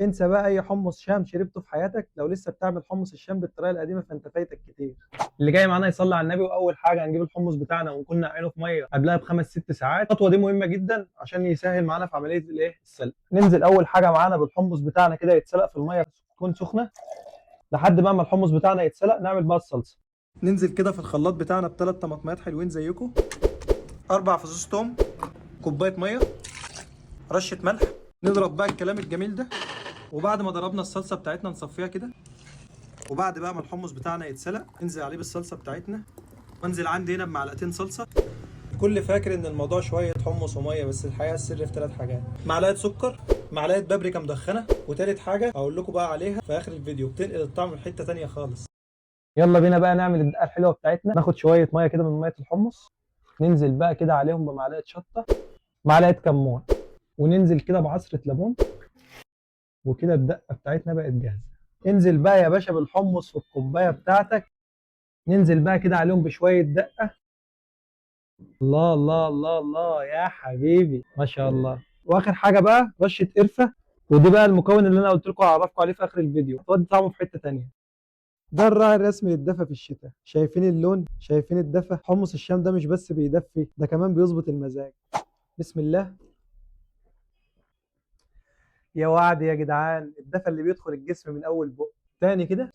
انسى بقى اي حمص شام شربته في حياتك. لو لسه بتعمل حمص الشام بالطريقه القديمه فانت فايتك كتير. اللي جاي معانا يصلي على النبي، واول حاجه هنجيب الحمص بتاعنا ونكون نقعينه في ميه قبلها بخمس ست ساعات. الخطوه دي مهمه جدا عشان يسهل معانا في عمليه السلق. ننزل اول حاجه معانا بالحمص بتاعنا كده يتسلق في الميه تكون سخنه لحد بقى ما الحمص بتاعنا يتسلق. نعمل بقى الصلصه. ننزل كده في الخلاط بتاعنا بثلاث طماطمات حلوين زيكم، اربع فصوص توم، كوبايه ميه، رشه ملح. نضرب بقى الكلام الجميل ده، وبعد ما ضربنا الصلصه بتاعتنا نصفيها كده. وبعد بقى ما الحمص بتاعنا يتسلق ننزل عليه بالصلصه بتاعتنا، وانزل عندي هنا بمعلقتين صلصه. الكل فاكر ان الموضوع شويه حمص وميه، بس الحقيقه السر في ثلاث حاجات: معلقه سكر، معلقه بابريكا مدخنه، وتالت حاجه هقول لكم بقى عليها في اخر الفيديو بتنقل الطعم لحته ثانيه خالص. يلا بينا بقى نعمل الدقه الحلوه بتاعتنا. ناخد شويه ميه كده من ميه الحمص، ننزل بقى كده عليهم بمعلقه شطه، معلقه كمون، وننزل كده بعصره ليمون، وكده الدقه بتاعتنا بقت جاهزه. انزل بقى يا باشا بالحمص في الكوبايه بتاعتك، ننزل بقى كده عليهم بشويه دقه. الله الله الله الله يا حبيبي ما شاء الله. واخر حاجه بقى رشه قرفه، ودي بقى المكون اللي انا قلت لكم هعرفكم عليه في اخر الفيديو، تودي طعمه في حته تانيه. ده الراعي الرسمي للدفا في الشتاء. شايفين اللون؟ شايفين الدفا؟ حمص الشام ده مش بس بيدفي، ده كمان بيظبط المزاج. بسم الله. يا وعد يا جدعان، الدفا اللي بيدخل الجسم من اول بق. تاني كده.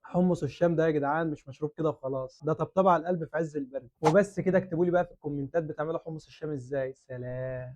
حمص الشام ده يا جدعان مش مشروب كده وخلاص، ده طبطبة على القلب في عز البرد. وبس كده. اكتبوا لي بقى في الكومنتات بتعملوا حمص الشام ازاي. سلام.